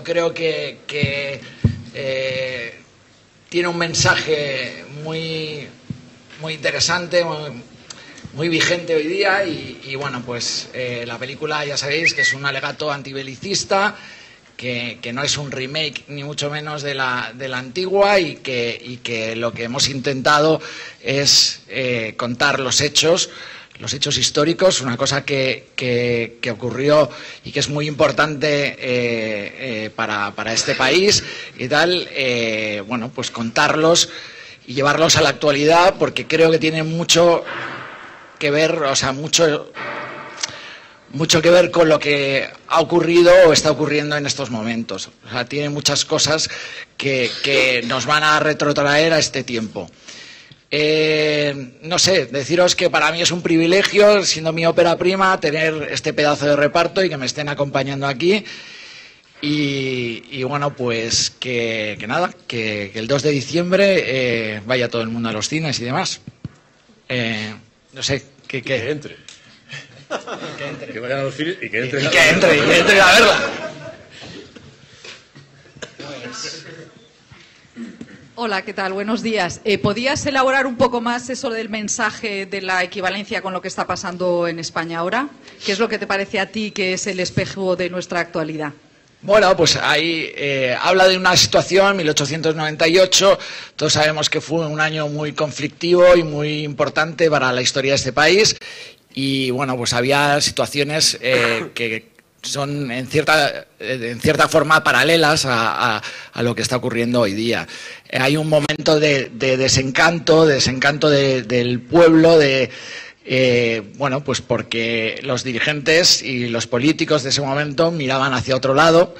creo que tiene un mensaje muy interesante, muy vigente hoy día y bueno, pues la película ya sabéis que es un alegato antibelicista, que no es un remake ni mucho menos de la antigua y que lo que hemos intentado es contar los hechos históricos, una cosa que ocurrió y que es muy importante para este país y tal, bueno, pues contarlos y llevarlos a la actualidad, porque creo que tiene mucho que ver, o sea, mucho que ver con lo que ha ocurrido o está ocurriendo en estos momentos. O sea, tiene muchas cosas que nos van a retrotraer a este tiempo. No sé, deciros que para mí es un privilegio, siendo mi ópera prima, tener este pedazo de reparto y que me estén acompañando aquí. Y bueno, pues que nada, que el 2 de diciembre vaya todo el mundo a los cines y demás. No sé, que entre. Que vayan a los cines y que entre. Y que entre a verla. Hola, ¿qué tal? Buenos días. ¿Podías elaborar un poco más eso del mensaje de la equivalencia con lo que está pasando en España ahora? ¿Qué es lo que te parece a ti que es el espejo de nuestra actualidad? Bueno, pues ahí habla de una situación, 1898, todos sabemos que fue un año muy conflictivo y muy importante para la historia de este país y bueno, pues había situaciones que son en cierta forma paralelas a lo que está ocurriendo hoy día. Hay un momento de desencanto del pueblo, bueno, pues porque los dirigentes y los políticos de ese momento miraban hacia otro lado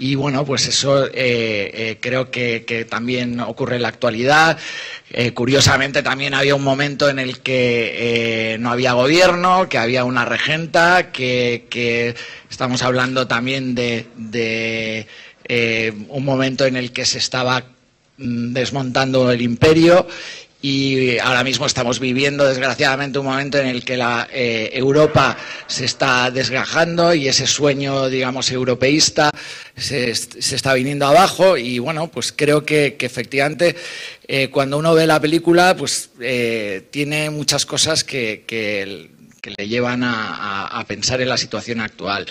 y bueno, pues eso creo que también ocurre en la actualidad. Curiosamente también había un momento en el que no había gobierno, que había una regenta, que estamos hablando también de un momento en el que se estaba desmontando el imperio. Y ahora mismo estamos viviendo, desgraciadamente, un momento en el que la Europa se está desgajando y ese sueño, digamos, europeísta se está viniendo abajo. Y bueno, pues creo que efectivamente, cuando uno ve la película, pues tiene muchas cosas que le llevan a pensar en la situación actual.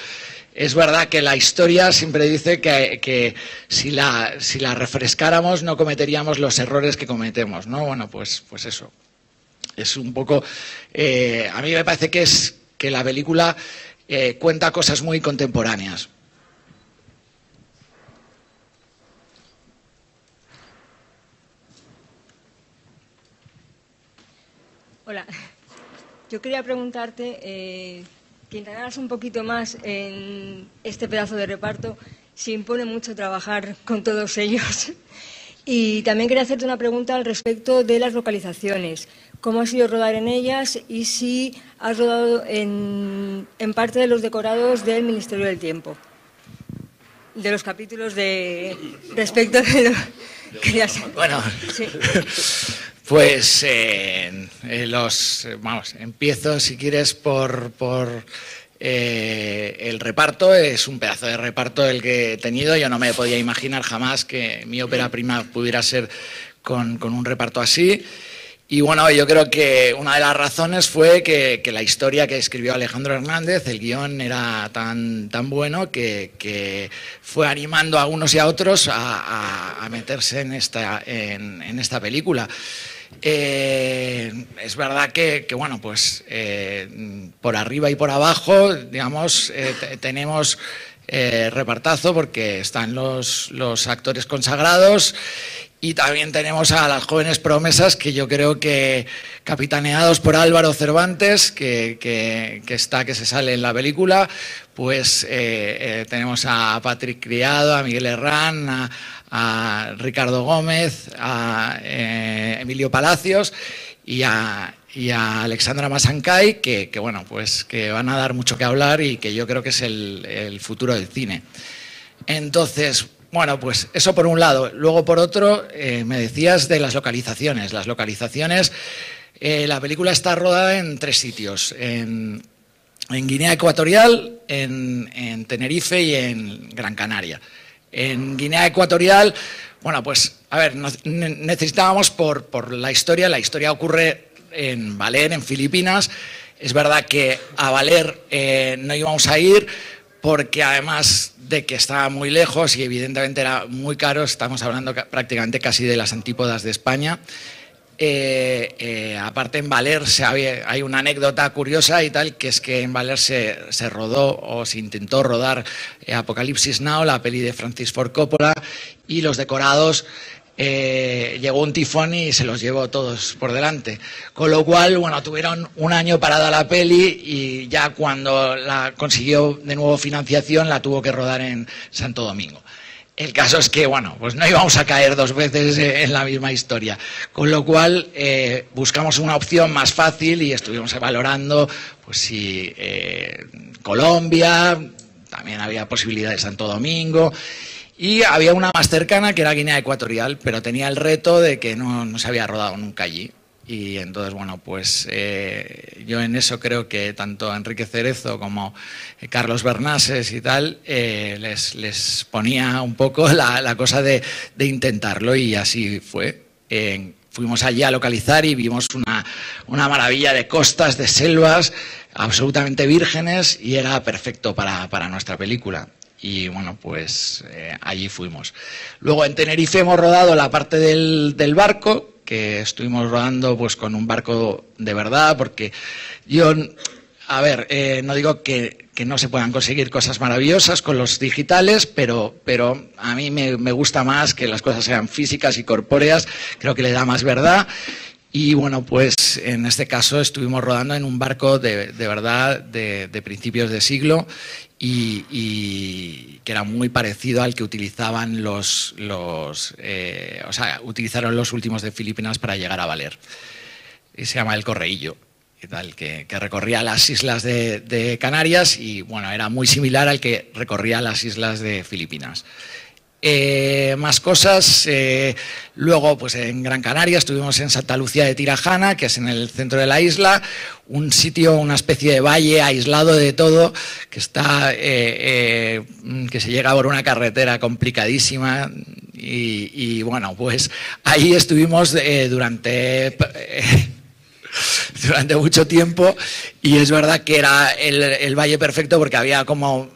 Es verdad que la historia siempre dice que si la refrescáramos no cometeríamos los errores que cometemos, ¿no? Bueno, pues eso. Es un poco... a mí me parece que la película cuenta cosas muy contemporáneas. Hola. Yo quería preguntarte... que indagaras un poquito más en este pedazo de reparto. Se impone mucho trabajar con todos ellos. Y también quería hacerte una pregunta al respecto de las localizaciones. ¿Cómo ha sido rodar en ellas y si has rodado en parte de los decorados del Ministerio del Tiempo? De los capítulos respecto de lo... Bueno... Sí. Pues vamos, empiezo si quieres por el reparto. Es un pedazo de reparto el que he tenido. Yo no me podía imaginar jamás que mi ópera prima pudiera ser con un reparto así. Y bueno, yo creo que una de las razones fue que la historia que escribió Alejandro Hernández, el guión era tan bueno que fue animando a unos y a otros a meterse en esta película. Es verdad que bueno, pues por arriba y por abajo, digamos, tenemos repartazo porque están los actores consagrados y también tenemos a las jóvenes promesas que yo creo que capitaneados por Álvaro Cervantes, que se sale en la película, pues tenemos a Patrick Criado, a Miguel Herrán, a Ricardo Gómez, a Emilio Palacios y a Alexandra Masancay, que bueno, pues que van a dar mucho que hablar y que yo creo que es el futuro del cine. Entonces, bueno, pues eso por un lado. Luego por otro, me decías de las localizaciones. Las localizaciones, la película está rodada en 3 sitios, en Guinea Ecuatorial, en Tenerife y en Gran Canaria. En Guinea Ecuatorial, bueno, pues, a ver, necesitábamos por la historia ocurre en Valer, en Filipinas. Es verdad que a Valer no íbamos a ir porque además de que estaba muy lejos y evidentemente era muy caro, estamos hablando prácticamente casi de las antípodas de España. Aparte en Valer hay una anécdota curiosa y tal, que es que en Valer se rodó o se intentó rodar Apocalipsis Now, la peli de Francis Ford Coppola, y los decorados llegó un tifón y se los llevó todos por delante, con lo cual, bueno, tuvieron un año parada la peli y ya cuando la consiguió de nuevo financiación la tuvo que rodar en Santo Domingo. El caso es que, bueno, pues no íbamos a caer dos veces en la misma historia, con lo cual buscamos una opción más fácil y estuvimos valorando, pues si Colombia, también había posibilidad de Santo Domingo, y había una más cercana que era Guinea Ecuatorial, pero tenía el reto de que no se había rodado nunca allí. Y entonces, bueno, pues yo en eso creo que tanto Enrique Cerezo como Carlos Bernases y tal, les ponía un poco la cosa de intentarlo, y así fue. Fuimos allí a localizar y vimos una maravilla de costas, de selvas, absolutamente vírgenes, y era perfecto para nuestra película. Y bueno, pues allí fuimos. Luego en Tenerife hemos rodado la parte del barco, que estuvimos rodando pues con un barco de verdad, porque yo, a ver, no digo que no se puedan conseguir cosas maravillosas con los digitales, pero a mí me gusta más que las cosas sean físicas y corpóreas, creo que le da más verdad. Y bueno, pues en este caso estuvimos rodando en un barco de verdad de principios de siglo, y que era muy parecido al que utilizaban utilizaron los últimos de Filipinas para llegar a Valer. Y se llama el Correillo, y tal, que recorría las islas de Canarias, y bueno, era muy similar al que recorría las islas de Filipinas. Más cosas, luego pues en Gran Canaria estuvimos en Santa Lucía de Tirajana, que es en el centro de la isla, un sitio, una especie de valle aislado de todo, que está que se llega por una carretera complicadísima, y bueno, pues ahí estuvimos durante mucho tiempo, y es verdad que era el valle perfecto porque había como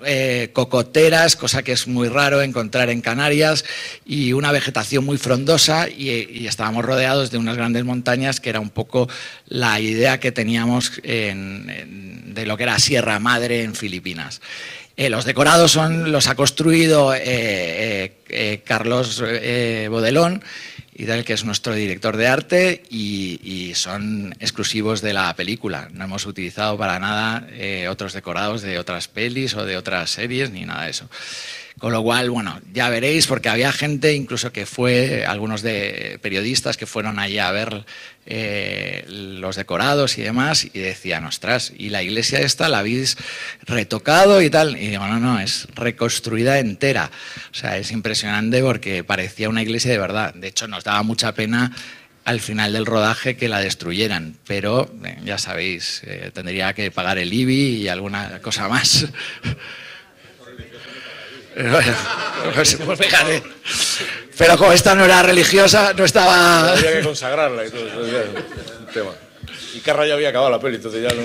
cocoteras, cosa que es muy raro encontrar en Canarias, y una vegetación muy frondosa, y estábamos rodeados de unas grandes montañas, que era un poco la idea que teníamos de lo que era Sierra Madre en Filipinas. Los decorados los ha construido Carlos Bodelón, y tal, que es nuestro director de arte, y son exclusivos de la película. No hemos utilizado para nada otros decorados de otras pelis o de otras series, ni nada de eso. Con lo cual, bueno, ya veréis, porque había gente, incluso que fue, algunos de periodistas que fueron allí a ver los decorados y demás, y decían, ostras, ¿y la iglesia esta la habéis retocado y tal? Y digo, no, es reconstruida entera. O sea, es impresionante porque parecía una iglesia de verdad. De hecho, nos daba mucha pena al final del rodaje que la destruyeran, pero ya sabéis, tendría que pagar el IBI y alguna cosa más. Pues fíjate, pero como esta no era religiosa, no estaba... Había que consagrarla y todo eso, un tema. Y Carra ya había acabado la peli, entonces ya no...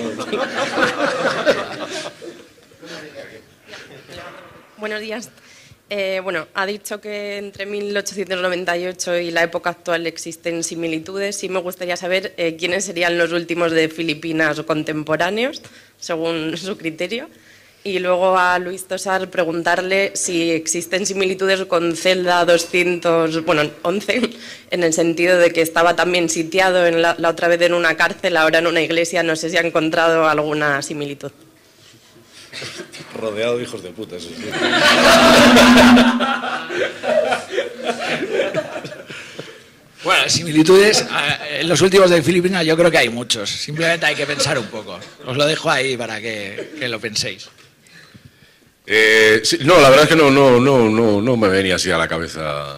Buenos días. Bueno, ha dicho que entre 1898 y la época actual existen similitudes. Sí me gustaría saber quiénes serían los últimos de Filipinas contemporáneos, según su criterio. Y luego a Luis Tosar preguntarle si existen similitudes con Celda 211, en el sentido de que estaba también sitiado la otra vez en una cárcel, ahora en una iglesia. No sé si ha encontrado alguna similitud. Rodeado de hijos de puta, eso sí. Bueno, similitudes, en los últimos de Filipinas yo creo que hay muchos. Simplemente hay que pensar un poco. Os lo dejo ahí para que lo penséis. Sí, no, la verdad es que no me venía así a la cabeza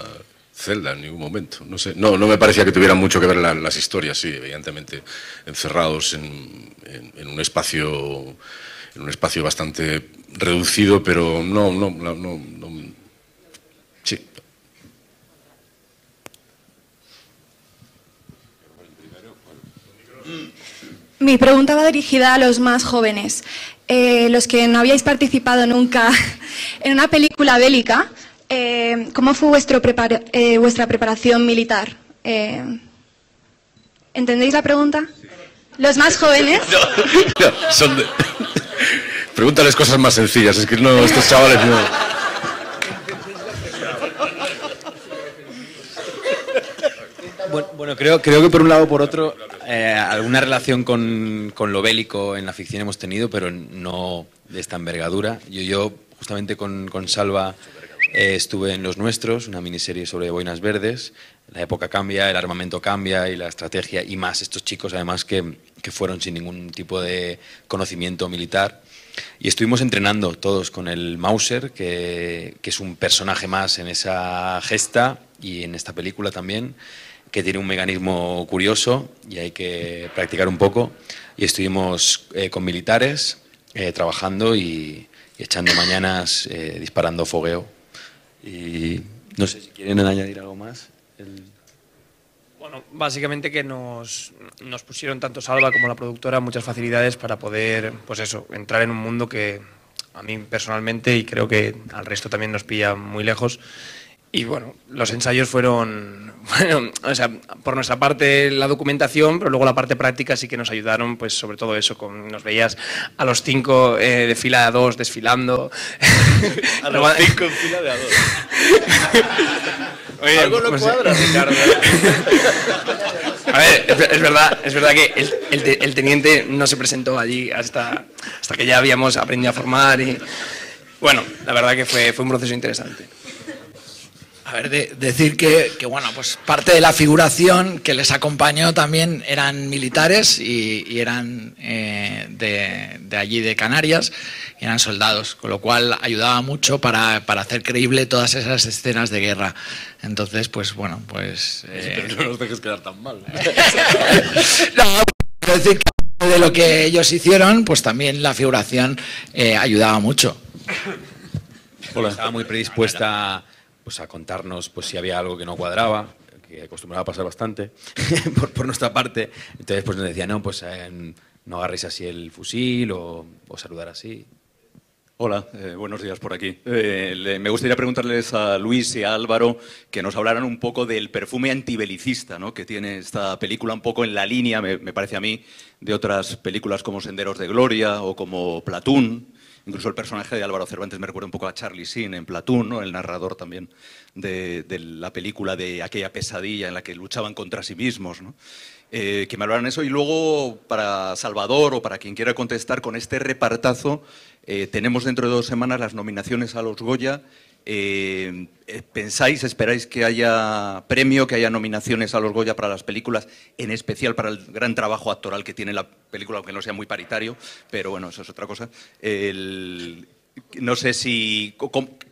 Celda en ningún momento. No sé, no me parecía que tuvieran mucho que ver las historias, sí, evidentemente encerrados en un espacio bastante reducido, pero no Mi pregunta va dirigida a los más jóvenes, los que no habíais participado nunca en una película bélica. ¿Cómo fue vuestra preparación militar? ¿Entendéis la pregunta? ¿Los más jóvenes? No, pregúntales cosas más sencillas, es que no, estos chavales no... Bueno, creo que por un lado o por otro alguna relación con lo bélico en la ficción hemos tenido, pero no de esta envergadura. Yo justamente con Salva estuve en Los Nuestros, una miniserie sobre boinas verdes. La época cambia, el armamento cambia y la estrategia, y más estos chicos además que fueron sin ningún tipo de conocimiento militar. Y estuvimos entrenando todos con el Mauser, que es un personaje más en esa gesta y en esta película también, que tiene un mecanismo curioso y hay que practicar un poco. Y estuvimos con militares trabajando y echando mañanas, disparando fogueo. Y no sé si quieren añadir algo más. Bueno, básicamente que nos pusieron tanto Salva como la productora muchas facilidades para poder, pues eso, entrar en un mundo que a mí personalmente y creo que al resto también nos pilla muy lejos. Y bueno, los ensayos fueron, bueno, o sea, por nuestra parte la documentación, pero luego la parte práctica sí que nos ayudaron, pues sobre todo eso, nos veías a los 5 de fila de 2 desfilando. A los 5 en fila de a 2. Oye, algo no pues, cuadra, Ricardo. A ver, es verdad que el teniente no se presentó allí hasta que ya habíamos aprendido a formar y bueno, la verdad que fue un proceso interesante. A ver, decir que, bueno, pues parte de la figuración que les acompañó también eran militares y eran de allí, de Canarias, y eran soldados, con lo cual ayudaba mucho para hacer creíble todas esas escenas de guerra. Entonces, pues bueno, pues... Pero no nos dejes quedar tan mal. No, quiero decir que de lo que ellos hicieron, pues también la figuración ayudaba mucho. Hola. Estaba muy predispuesta pues a contarnos pues si había algo que no cuadraba, que acostumbraba a pasar bastante por nuestra parte. Entonces pues nos decía, no, pues no agarréis así el fusil o saludar así. Hola, buenos días por aquí. Me gustaría preguntarles a Luis y a Álvaro que nos hablaran un poco del perfume antibelicista, ¿no?, que tiene esta película, un poco en la línea, me parece a mí, de otras películas como Senderos de Gloria o como Platoon. Incluso el personaje de Álvaro Cervantes me recuerda un poco a Charlie Sheen en Platoon, ¿no?, el narrador también de la película, de aquella pesadilla en la que luchaban contra sí mismos, ¿no? Que me hablaran eso. Y luego, para Salvador o para quien quiera contestar, con este repartazo, tenemos dentro de 2 semanas las nominaciones a los Goya. ¿Pensáis, esperáis que haya premio, que haya nominaciones a los Goya para las películas, en especial para el gran trabajo actoral que tiene la película, aunque no sea muy paritario, pero bueno, eso es otra cosa? No sé si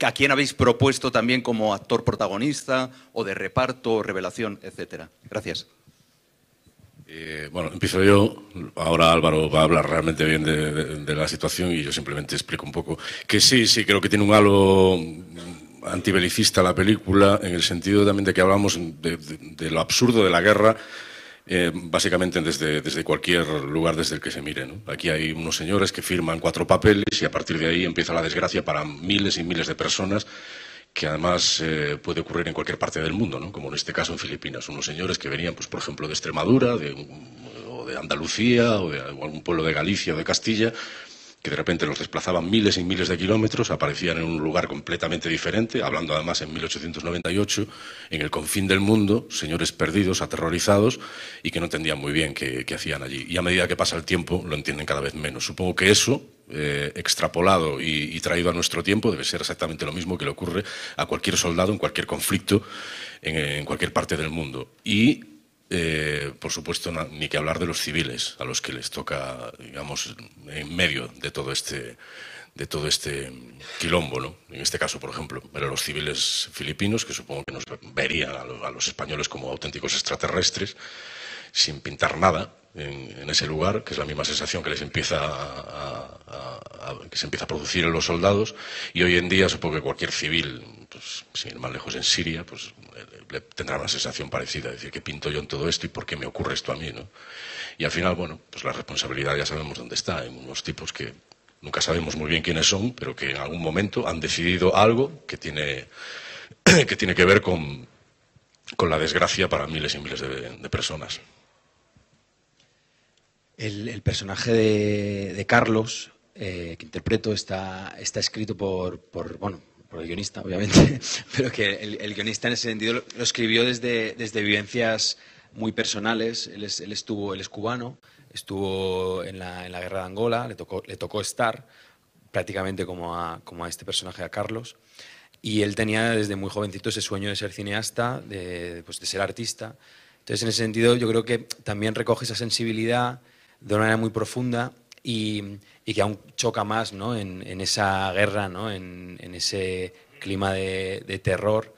a quién habéis propuesto también como actor protagonista o de reparto o revelación, etcétera. Gracias. Bueno, empiezo yo. Ahora Álvaro va a hablar realmente bien de la situación y yo simplemente explico un poco que sí, creo que tiene un halo antibelicista la película, en el sentido también de que hablamos de lo absurdo de la guerra, básicamente desde cualquier lugar desde el que se mire, ¿no? Aquí hay unos señores que firman 4 papeles y a partir de ahí empieza la desgracia para miles y miles de personas, que además puede ocurrir en cualquier parte del mundo, ¿no?, como en este caso en Filipinas. Unos señores que venían, pues, por ejemplo, de Extremadura, o de Andalucía, o de algún pueblo de Galicia o de Castilla, que de repente los desplazaban miles y miles de kilómetros, aparecían en un lugar completamente diferente, hablando además en 1898, en el confín del mundo, señores perdidos, aterrorizados, y que no entendían muy bien qué hacían allí. Y a medida que pasa el tiempo, lo entienden cada vez menos. Supongo que eso, extrapolado y traído a nuestro tiempo, debe ser exactamente lo mismo que le ocurre a cualquier soldado en cualquier conflicto en cualquier parte del mundo. Y, por supuesto, ni que hablar de los civiles, a los que les toca, digamos, en medio de todo este quilombo, ¿no? En este caso, por ejemplo, eran los civiles filipinos, que supongo que nos verían a los españoles como auténticos extraterrestres, sin pintar nada en ese lugar, que es la misma sensación que les empieza que se empieza a producir en los soldados. Y hoy en día supongo que cualquier civil, pues, sin ir más lejos en Siria, pues tendrá una sensación parecida, decir, ¿qué pinto yo en todo esto y por qué me ocurre esto a mí, ¿no? Y al final, bueno, pues la responsabilidad ya sabemos dónde está. Hay unos tipos que nunca sabemos muy bien quiénes son, pero que en algún momento han decidido algo que tiene que ver con la desgracia para miles y miles de personas. El personaje de Carlos, que interpreto, está escrito por el guionista, obviamente, pero que el guionista en ese sentido lo escribió desde vivencias muy personales. Él es cubano, estuvo en la guerra de Angola, le tocó estar prácticamente como a este personaje, a Carlos, y él tenía desde muy jovencito ese sueño de ser cineasta, de ser artista. Entonces, en ese sentido, yo creo que también recoge esa sensibilidad de una manera muy profunda y que aún choca más, ¿no?, en esa guerra, ¿no?, en ese clima de terror,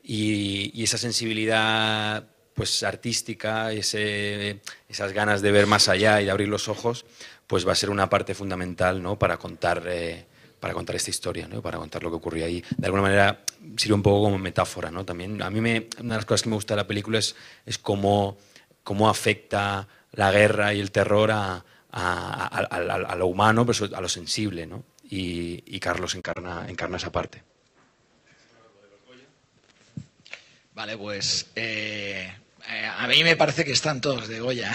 y esa sensibilidad pues artística, esas ganas de ver más allá y de abrir los ojos, pues va a ser una parte fundamental, ¿no?, para contar esta historia, ¿no?, para contar lo que ocurrió ahí. De alguna manera sirve un poco como metáfora, ¿no? También a mí una de las cosas que me gusta de la película es cómo afecta la guerra y el terror a lo humano, pero a lo sensible, ¿no? Y Carlos encarna esa parte. Vale, pues a mí me parece que están todos de Goya.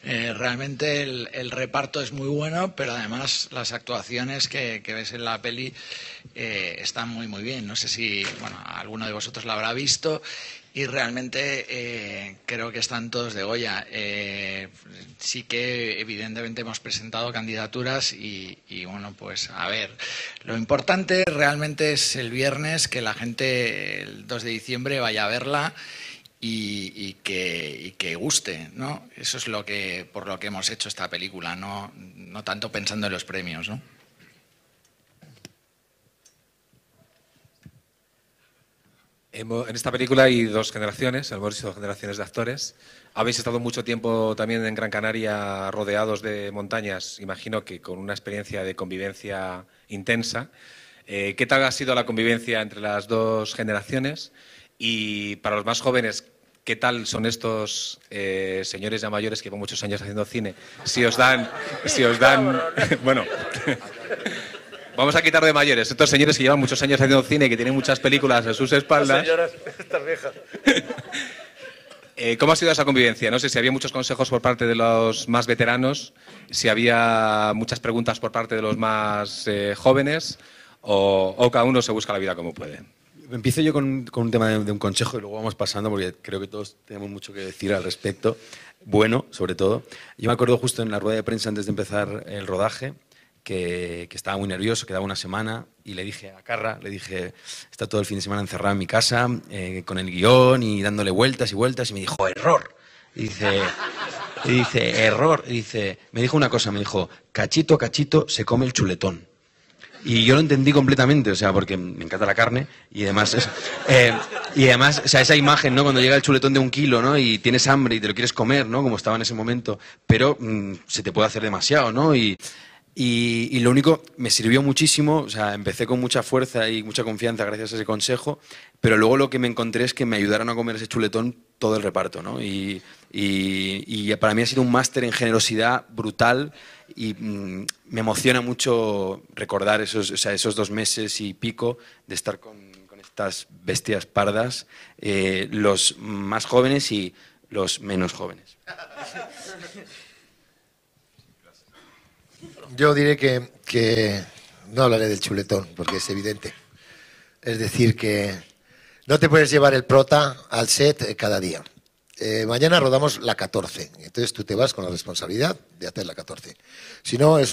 Realmente el reparto es muy bueno, pero además las actuaciones que ves en la peli están muy, muy bien. No sé si alguno de vosotros la habrá visto. Y realmente creo que están todos de Goya. Sí que evidentemente hemos presentado candidaturas y bueno, pues a ver, lo importante realmente es el viernes que la gente el 2 de diciembre vaya a verla y que guste, ¿no? Eso es por lo que hemos hecho esta película, no tanto pensando en los premios, ¿no? En esta película hay dos generaciones, hemos visto dos generaciones de actores. Habéis estado mucho tiempo también en Gran Canaria rodeados de montañas, imagino que con una experiencia de convivencia intensa. ¿Qué tal ha sido la convivencia entre las dos generaciones? Y para los más jóvenes, ¿qué tal son estos señores ya mayores que llevan muchos años haciendo cine? Si os dan bueno... Vamos a quitar de mayores, estos señores que llevan muchos años haciendo cine y que tienen muchas películas a sus espaldas. Señoras, estas viejas. ¿Cómo ha sido esa convivencia? No sé si había muchos consejos por parte de los más veteranos, si había muchas preguntas por parte de los más jóvenes, o cada uno se busca la vida como puede. Empiezo yo con un tema de un consejo y luego vamos pasando porque creo que todos tenemos mucho que decir al respecto. Bueno, sobre todo. Yo me acuerdo justo en la rueda de prensa antes de empezar el rodaje, que estaba muy nervioso, quedaba una semana, y le dije a Carra, está todo el fin de semana encerrado en mi casa, con el guión y dándole vueltas y vueltas, y me dijo, error. Y dice, error. Y me dijo una cosa, me dijo, cachito a cachito se come el chuletón. Y yo lo entendí completamente, o sea, porque me encanta la carne, y además, o sea, esa imagen, ¿no?, cuando llega el chuletón de 1 kilo, ¿no?, y tienes hambre y te lo quieres comer, ¿no?, como estaba en ese momento, pero se te puede hacer demasiado, ¿no? Y lo único, me sirvió muchísimo, o sea, empecé con mucha fuerza y mucha confianza gracias a ese consejo, pero luego lo que me encontré es que me ayudaron a comer ese chuletón todo el reparto, ¿no? Y para mí ha sido un máster en generosidad brutal, y me emociona mucho recordar esos 2 meses y pico de estar con estas bestias pardas, los más jóvenes y los menos jóvenes. Yo diré que no hablaré del chuletón, porque es evidente. Es decir, que no te puedes llevar el prota al set cada día. Mañana rodamos la 14, entonces tú te vas con la responsabilidad de hacer la 14. Si no, es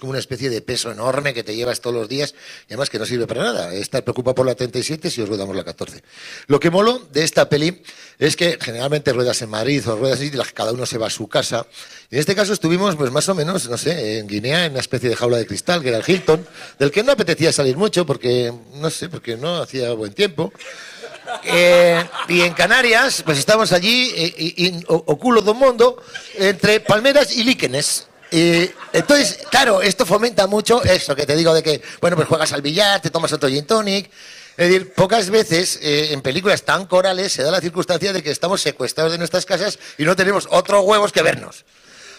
como una especie de peso enorme que te llevas todos los días y además que no sirve para nada. Estar preocupado por la 37 si os rodamos la 14. Lo que moló de esta peli es que generalmente ruedas en Madrid o ruedas así, cada uno se va a su casa. En este caso estuvimos, pues más o menos, no sé, en Guinea, en una especie de jaula de cristal, que era el Hilton, del que no apetecía salir mucho porque no hacía buen tiempo. Y en Canarias, pues estamos allí, o culo do mundo, entre palmeras y líquenes. Entonces, claro, esto fomenta mucho eso que te digo de que, bueno, pues juegas al billar, te tomas otro gin tonic. Es decir, pocas veces en películas tan corales se da la circunstancia de que estamos secuestrados de nuestras casas y no tenemos otros huevos que vernos.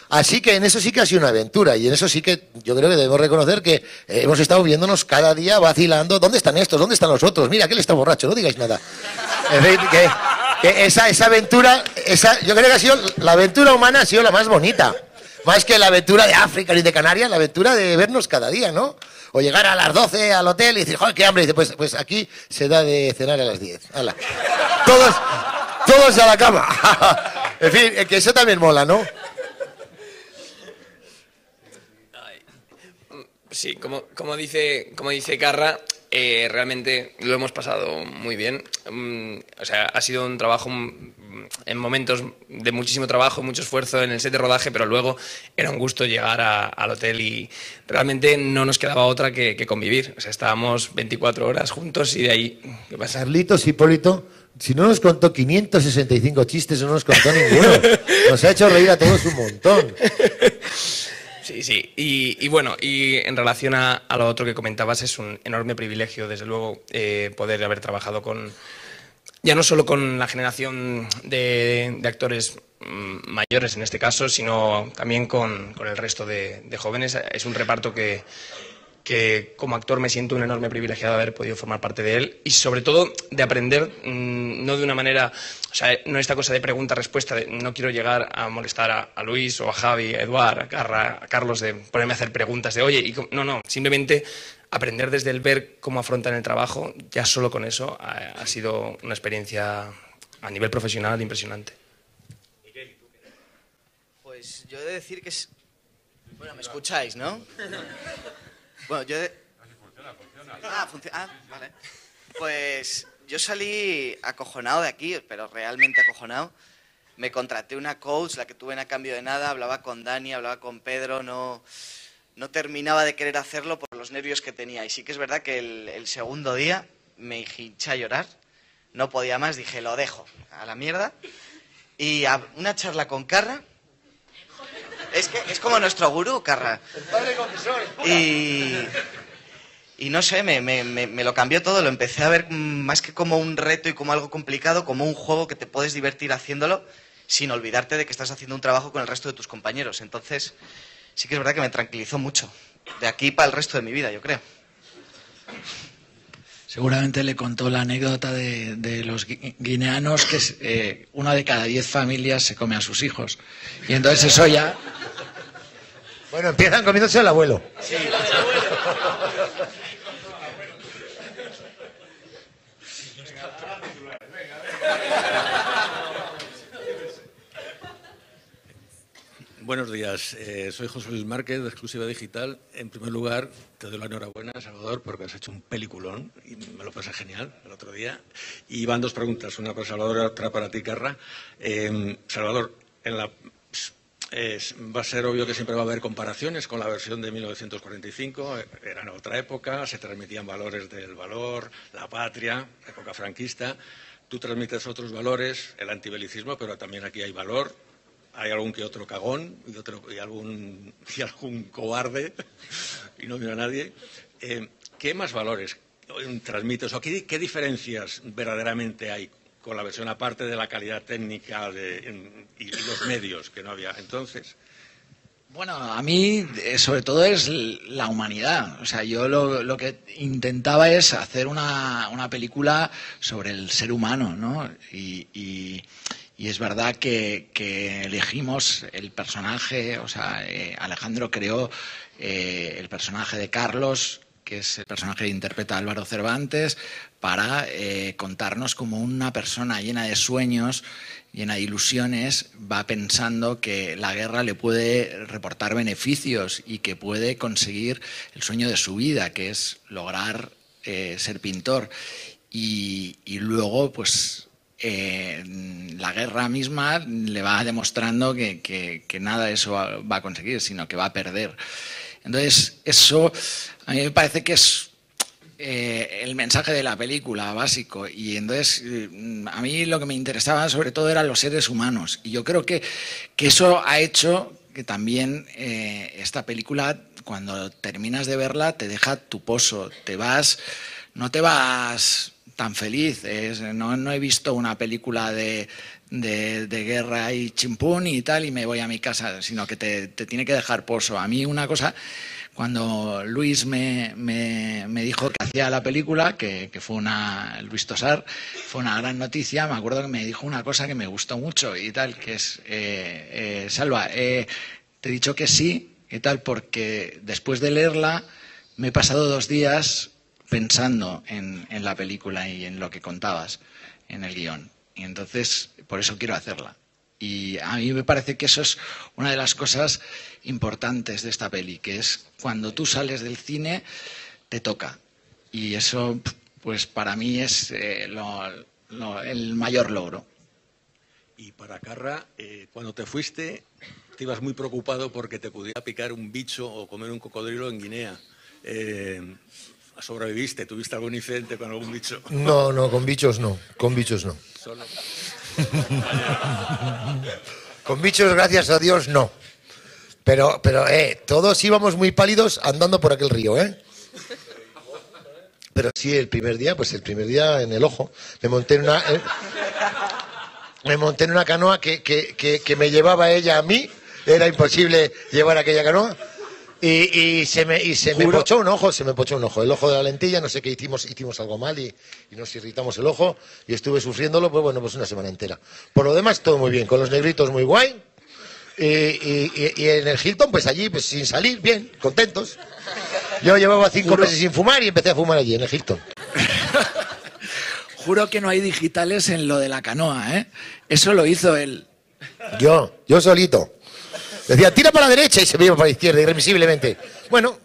Así que en eso sí que ha sido una aventura y en eso sí que yo creo que debemos reconocer que hemos estado viéndonos cada día vacilando. ¿Dónde están estos? ¿Dónde están los otros? Mira, aquel está borracho, no digáis nada. Es decir, que esa aventura, yo creo que ha sido, la aventura humana ha sido la más bonita. Más que la aventura de África ni de Canarias, la aventura de vernos cada día, ¿no? O llegar a las 12 al hotel y decir, joder, qué hambre. Y dice, pues aquí se da de cenar a las 10. ¡Hala! Todos a la cama. En fin, que eso también mola, ¿no? Sí, como dice Carra, realmente lo hemos pasado muy bien. O sea, ha sido un trabajo en momentos de muchísimo trabajo, mucho esfuerzo en el set de rodaje, pero luego era un gusto llegar al hotel y realmente no nos quedaba otra que convivir. O sea, estábamos 24 horas juntos y de ahí... ¿Qué pasa? Carlitos, Hipólito, si no nos contó 565 chistes, no nos contó ninguno. Nos ha hecho reír a todos un montón. Sí. Y bueno, y en relación a lo otro que comentabas, es un enorme privilegio, desde luego, poder haber trabajado ya no solo con la generación de actores mayores en este caso, sino también con el resto de jóvenes. Es un reparto que como actor me siento un enorme privilegiado de haber podido formar parte de él y sobre todo de aprender, no de una manera, o sea, no esta cosa de pregunta-respuesta, no quiero llegar a molestar a Luis o a Javi, a Eduard, a Carra, a Carlos, de ponerme a hacer preguntas de oye, no, simplemente aprender desde el ver cómo afrontan el trabajo, ya solo con eso ha sido una experiencia a nivel profesional impresionante. Pues yo he de decir que es... Bueno, me escucháis, ¿no? Bueno, funciona. Vale. Pues yo salí acojonado de aquí, pero realmente acojonado. Me contraté una coach, la que tuve a cambio de nada, hablaba con Dani, hablaba con Pedro, no terminaba de querer hacerlo por los nervios que tenía. Y sí que es verdad que el segundo día me hinché a llorar, no podía más, dije, lo dejo, a la mierda. Y a una charla con Carra. Es como nuestro gurú, Carra. El padre confesor. Y no sé, me lo cambió todo. Lo empecé a ver más que como un reto y como algo complicado, como un juego que te puedes divertir haciéndolo sin olvidarte de que estás haciendo un trabajo con el resto de tus compañeros. Entonces, sí que es verdad que me tranquilizó mucho. De aquí para el resto de mi vida, yo creo. Seguramente le contó la anécdota de los guineanos que una de cada 10 familias se come a sus hijos. Y entonces eso ya... Bueno, empiezan comiéndose al abuelo. Sí. Buenos días, soy José Luis Márquez de Exclusiva Digital. En primer lugar, te doy la enhorabuena, Salvador, porque has hecho un peliculón y me lo pasé genial el otro día. Y van dos preguntas, una para Salvador y otra para ti, Carra. Salvador, va a ser obvio que siempre va a haber comparaciones con la versión de 1945, era en otra época, se transmitían valores del valor, la patria, época franquista. Tú transmites otros valores, el antibelicismo, pero también aquí hay valor. Hay algún que otro cagón y algún cobarde, y no mira a nadie. ¿Qué más valores transmites o qué diferencias verdaderamente hay con la versión, aparte de la calidad técnica y los medios que no había entonces? Bueno, a mí sobre todo es la humanidad. O sea, yo lo que intentaba es hacer una película sobre el ser humano, ¿no? Y es verdad que elegimos el personaje, o sea, Alejandro creó el personaje de Carlos, que es el personaje que interpreta Álvaro Cervantes, para contarnos como una persona llena de sueños, llena de ilusiones, va pensando que la guerra le puede reportar beneficios y que puede conseguir el sueño de su vida, que es lograr ser pintor. Y luego, pues... la guerra misma le va demostrando que nada de eso va a conseguir, sino que va a perder. Entonces, eso a mí me parece que es el mensaje de la película básico. Y entonces, a mí lo que me interesaba sobre todo eran los seres humanos. Y yo creo que eso ha hecho que también esta película, cuando terminas de verla, te deja tu pozo, te vas... no te vas tan feliz. No he visto una película de guerra y chimpún y tal y me voy a mi casa, sino que te tiene que dejar pozo. A mí una cosa, cuando Luis me dijo que hacía la película, que fue Luis Tosar, fue una gran noticia. Me acuerdo que me dijo una cosa que me gustó mucho y tal, que es, Salva, te he dicho que sí y tal, porque después de leerla me he pasado 2 días pensando en la película y en lo que contabas en el guión. Y entonces, por eso quiero hacerla. Y a mí me parece que eso es una de las cosas importantes de esta peli, que es cuando tú sales del cine, te toca. Y eso, pues para mí es el mayor logro. Y para Carra, cuando te fuiste, te ibas muy preocupado porque te pudiera picar un bicho o comer un cocodrilo en Guinea. ¿Sobreviviste? ¿Tuviste algún incidente con algún bicho? No, con bichos no. Con bichos no. Solo. Con bichos, gracias a Dios, no. Pero todos íbamos muy pálidos andando por aquel río, ¿eh? Pero sí, el primer día en el ojo. Me monté en una canoa que me llevaba ella a mí. Era imposible llevar aquella canoa. Y se me pochó un ojo, el ojo de la lentilla, no sé qué hicimos algo mal y nos irritamos el ojo y estuve sufriéndolo, pues una semana entera. Por lo demás, todo muy bien, con los negritos muy guay y en el Hilton, pues allí, pues sin salir, bien, contentos. Yo llevaba 5 meses sin fumar y empecé a fumar allí, en el Hilton. Juro que no hay digitales en lo de la canoa, ¿eh? Eso lo hizo él. Yo solito. Decía, tira para la derecha y se me iba para la izquierda, irremisiblemente. Bueno.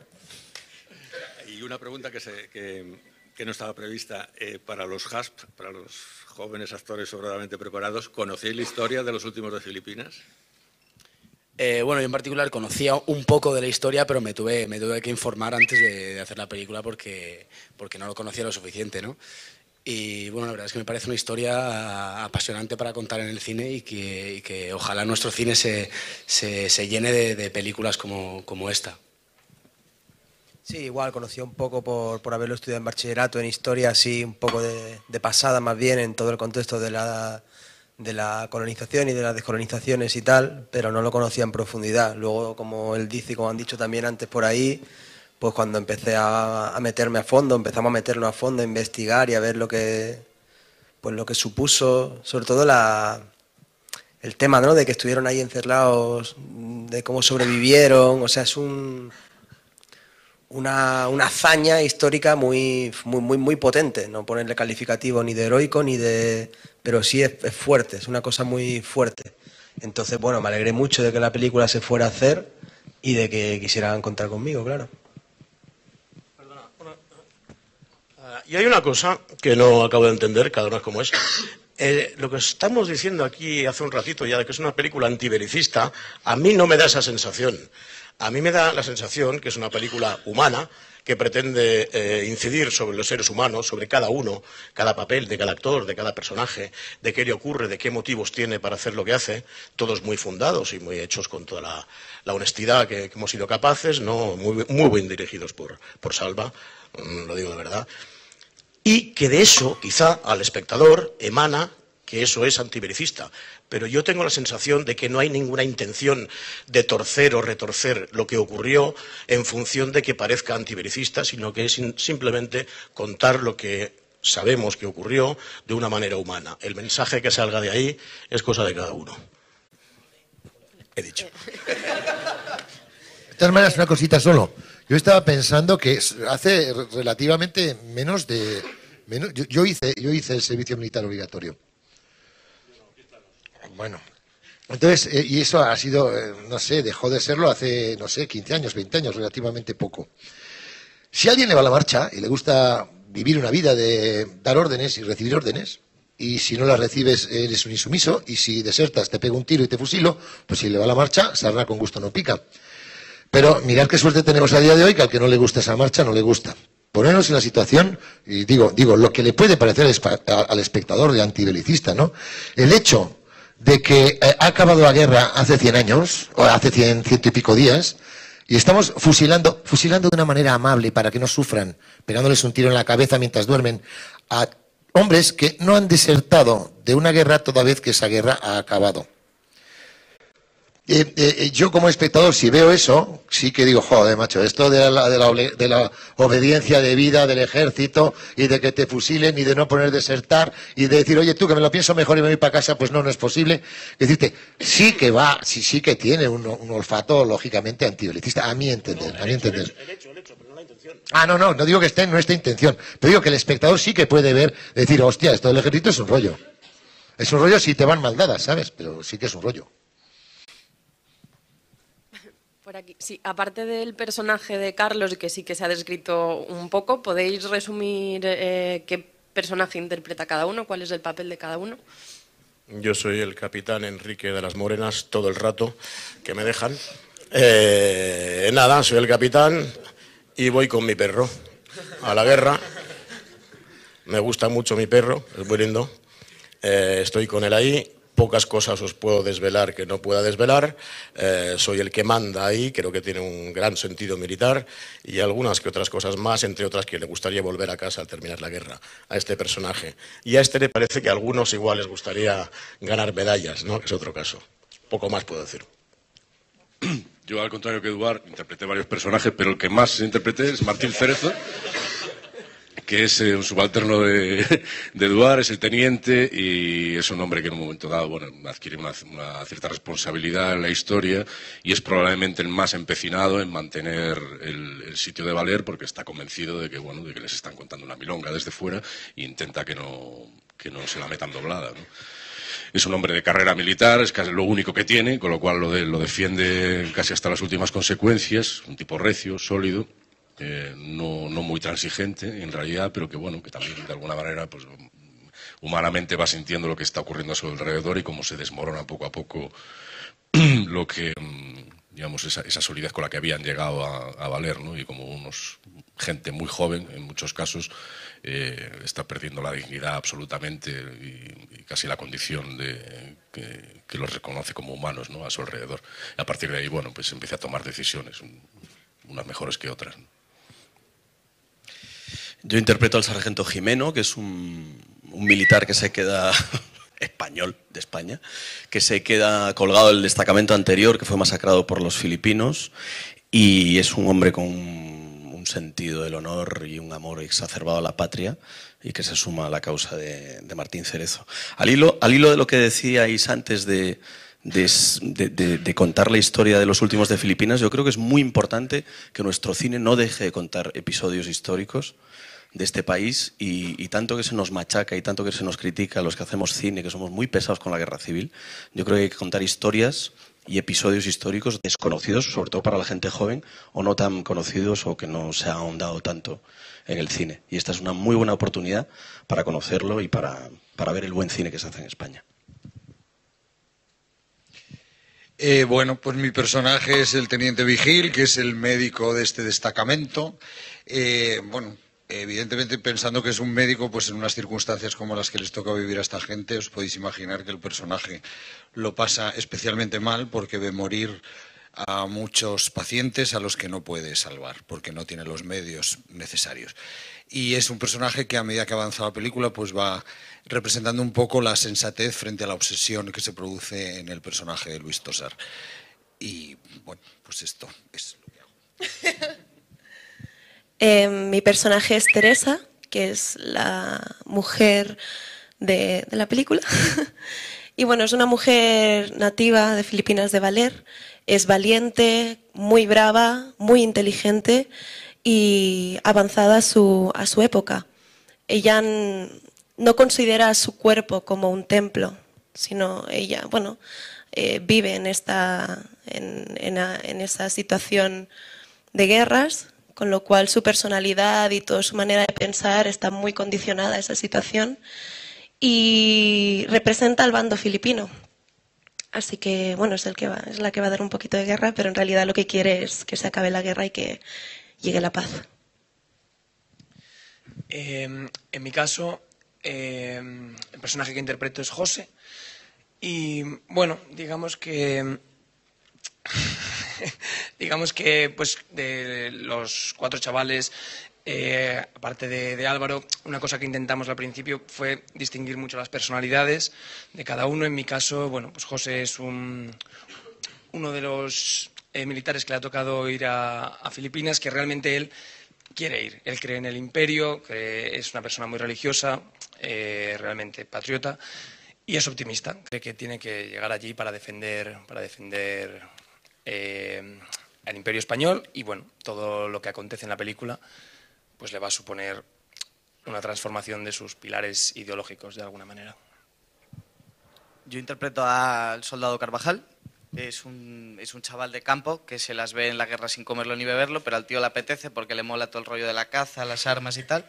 Y una pregunta que no estaba prevista. Para los HASP, para los jóvenes actores sobradamente preparados, ¿conocéis la historia de Los últimos de Filipinas? Bueno, yo en particular conocía un poco de la historia, pero me tuve que informar antes de hacer la película porque no lo conocía lo suficiente, ¿no? Y bueno, la verdad es que me parece una historia apasionante para contar en el cine y que ojalá nuestro cine se llene de películas como esta. Sí, igual, conocí un poco por haberlo estudiado en bachillerato, en historia, así un poco de pasada más bien en todo el contexto de la colonización y de las descolonizaciones y tal, pero no lo conocía en profundidad. Luego, como él dice y como han dicho también antes por ahí, pues cuando empecé a meterme a fondo, empezamos a meternos a fondo, a investigar y a ver lo que supuso, sobre todo el tema, ¿no?, de que estuvieron ahí encerrados, de cómo sobrevivieron. O sea, es una hazaña histórica muy potente. No ponerle calificativo ni de heroico pero sí es fuerte, es una cosa muy fuerte. Entonces, bueno, me alegré mucho de que la película se fuera a hacer y de que quisieran contar conmigo, claro. Y hay una cosa que no acabo de entender, cada uno es como es. Lo que estamos diciendo aquí hace un ratito ya de que es una película antibelicista, a mí no me da esa sensación. A mí me da la sensación que es una película humana que pretende incidir sobre los seres humanos, sobre cada uno, cada papel de cada actor, de cada personaje, de qué le ocurre, de qué motivos tiene para hacer lo que hace, todos muy fundados y muy hechos con toda la honestidad que hemos sido capaces, ¿no? Muy bien dirigidos por Salva, lo digo de verdad. Y que de eso, quizá, al espectador emana que eso es antibelicista. Pero yo tengo la sensación de que no hay ninguna intención de torcer o retorcer lo que ocurrió en función de que parezca antibelicista, sino que es simplemente contar lo que sabemos que ocurrió de una manera humana. El mensaje que salga de ahí es cosa de cada uno. He dicho. De todas maneras, una cosita solo. Yo estaba pensando que hace relativamente menos de... Yo hice el servicio militar obligatorio. Bueno, entonces, y eso ha sido, no sé, dejó de serlo hace, no sé, 15 años, 20 años, relativamente poco. Si a alguien le va la marcha y le gusta vivir una vida de dar órdenes y recibir órdenes, y si no las recibes eres un insumiso, y si desertas te pego un tiro y te fusilo, pues si le va la marcha, sarna con gusto no pica. Pero mirad qué suerte tenemos a día de hoy, que al que no le gusta esa marcha no le gusta. Ponernos en la situación, y digo, lo que le puede parecer al espectador de antibelicista, ¿no? El hecho de que ha acabado la guerra hace 100 años, o hace 100 y pico días, Y estamos fusilando de una manera amable para que no sufran, pegándoles un tiro en la cabeza mientras duermen a hombres que no han desertado de una guerra toda vez que esa guerra ha acabado. Yo como espectador, si veo eso, sí que digo, joder, macho, esto de la obediencia de vida del ejército y de que te fusilen y de no poner desertar y de decir, oye, tú que me lo pienso mejor y me voy para casa, pues no, no es posible. Es decirte, sí que va, sí que tiene un olfato lógicamente antibelicista, a mi entender, a mi entender. El hecho, pero no la intención. Ah, no digo que esté en nuestra intención, pero digo que el espectador sí que puede ver, decir, hostia, esto del ejército es un rollo. Es un rollo si te van mal dadas, ¿sabes? Pero sí que es un rollo. Por aquí. Sí, aparte del personaje de Carlos, que sí que se ha descrito un poco, ¿podéis resumir qué personaje interpreta cada uno? ¿Cuál es el papel de cada uno? Yo soy el capitán Enrique de las Morenas todo el rato que me dejan. Nada, soy el capitán y voy con mi perro a la guerra. Me gusta mucho mi perro, es muy lindo. Estoy con él ahí. Pocas cosas os puedo desvelar que no pueda desvelar. Soy el que manda ahí, creo que tiene un gran sentido militar y algunas que otras cosas más, entre otras que le gustaría volver a casa al terminar la guerra a este personaje. Y a este le parece que a algunos igual les gustaría ganar medallas, ¿no? Que es otro caso. Poco más puedo decir. Yo, al contrario que Eduard, interpreté varios personajes, pero el que más interpreté es Martín Cerezo, que es un subalterno de Eduard, es el teniente y es un hombre que en un momento dado, bueno, adquiere una cierta responsabilidad en la historia y es probablemente el más empecinado en mantener el sitio de Valer porque está convencido de que, bueno, de que les están contando una milonga desde fuera e intenta que no se la metan doblada, ¿no? Es un hombre de carrera militar, es casi lo único que tiene, con lo cual lo defiende casi hasta las últimas consecuencias, un tipo recio, sólido. No muy transigente en realidad, pero que bueno, que también de alguna manera pues humanamente va sintiendo lo que está ocurriendo a su alrededor y cómo se desmorona poco a poco lo que, digamos, esa solidez con la que habían llegado a Valer, ¿no? Y como gente muy joven, en muchos casos, está perdiendo la dignidad absolutamente y casi la condición de que los reconoce como humanos, ¿no? A su alrededor. Y a partir de ahí, bueno, pues empieza a tomar decisiones, unas mejores que otras, ¿no? Yo interpreto al sargento Jimeno, que es un militar que se queda español de España, que se queda colgado del destacamento anterior, que fue masacrado por los filipinos, y es un hombre con un sentido del honor y un amor exacerbado a la patria, y que se suma a la causa de Martín Cerezo. Al hilo de lo que decíais antes de contar la historia de los últimos de Filipinas, yo creo que es muy importante que nuestro cine no deje de contar episodios históricos de este país y tanto que se nos machaca y tanto que se nos critica a los que hacemos cine, que somos muy pesados con la guerra civil, yo creo que hay que contar historias y episodios históricos desconocidos, sobre todo para la gente joven, o no tan conocidos o que no se ha ahondado tanto en el cine. Y esta es una muy buena oportunidad para conocerlo y para ver el buen cine que se hace en España. Bueno, pues mi personaje es el teniente Vigil, que es el médico de este destacamento. Bueno, evidentemente pensando que es un médico, pues en unas circunstancias como las que les toca vivir a esta gente, os podéis imaginar que el personaje lo pasa especialmente mal porque ve morir a muchos pacientes a los que no puede salvar, porque no tiene los medios necesarios. Y es un personaje que a medida que avanza la película pues va representando un poco la sensatez frente a la obsesión que se produce en el personaje de Luis Tosar. Y bueno, pues esto es lo que hago. Mi personaje es Teresa, que es la mujer de la película. Y bueno, es una mujer nativa de Filipinas de Valer. Es valiente, muy brava, muy inteligente y avanzada a su época. Ella no considera su cuerpo como un templo, sino ella, bueno, vive en esa situación de guerras, con lo cual su personalidad y toda su manera de pensar está muy condicionada a esa situación y representa al bando filipino. Así que, bueno, es la que va a dar un poquito de guerra, pero en realidad lo que quiere es que se acabe la guerra y que llegue la paz. En mi caso, el personaje que interpreto es José. Y, bueno, digamos que digamos que pues de los 4 chavales, aparte de Álvaro, una cosa que intentamos al principio fue distinguir mucho las personalidades de cada uno. En mi caso, bueno, pues José es uno de los militares que le ha tocado ir a Filipinas, que realmente él quiere ir. Él cree en el imperio, es una persona muy religiosa, realmente patriota, y es optimista. Cree que tiene que llegar allí para defender el imperio español, y bueno, todo lo que acontece en la película pues le va a suponer una transformación de sus pilares ideológicos de alguna manera. Yo interpreto al soldado Carvajal. Es un chaval de campo que se las ve en la guerra sin comerlo ni beberlo, pero al tío le apetece porque le mola todo el rollo de la caza, las armas y tal.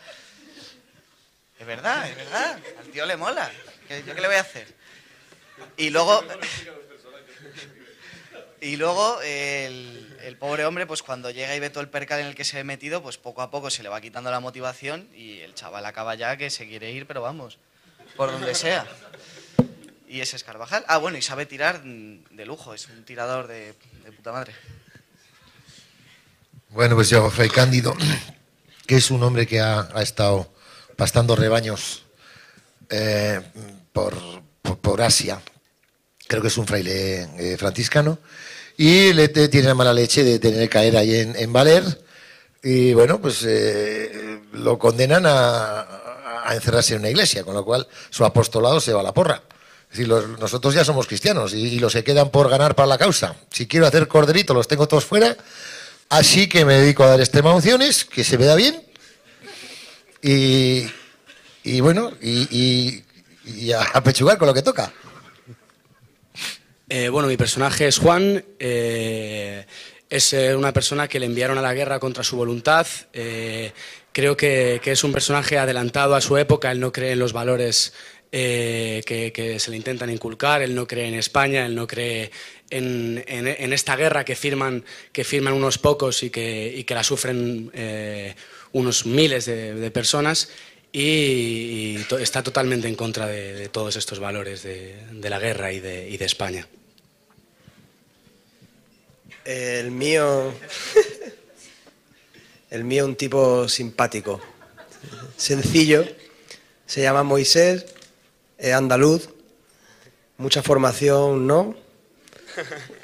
Es verdad, al tío le mola. ¿Yo qué le voy a hacer? Y luego el pobre hombre, pues cuando llega y ve todo el percal en el que se ha metido, pues poco a poco se le va quitando la motivación y el chaval acaba ya que se quiere ir, pero vamos, por donde sea. Y ese es Carvajal. Ah, bueno, y sabe tirar de lujo, es un tirador de puta madre. Bueno, pues yo, Fray Cándido, que es un hombre que ha estado pastando rebaños por Asia. Creo que es un fraile franciscano. Y tiene la mala leche de tener que caer ahí en Valer. Y bueno, pues lo condenan a encerrarse en una iglesia, con lo cual su apostolado se va a la porra. Es decir, nosotros ya somos cristianos y los que quedan por ganar para la causa. Si quiero hacer corderito, los tengo todos fuera. Así que me dedico a dar extrema unciones, que se me da bien. Y bueno, y a pechugar con lo que toca. Bueno, mi personaje es Juan. Es una persona que le enviaron a la guerra contra su voluntad. Creo que es un personaje adelantado a su época. Él no cree en los valores que se le intentan inculcar. Él no cree en España, él no cree en esta guerra que firman unos pocos y que la sufren unos miles de personas, y está totalmente en contra de todos estos valores de la guerra y de España. El mío un tipo simpático, sencillo, se llama Moisés, es andaluz, mucha formación no,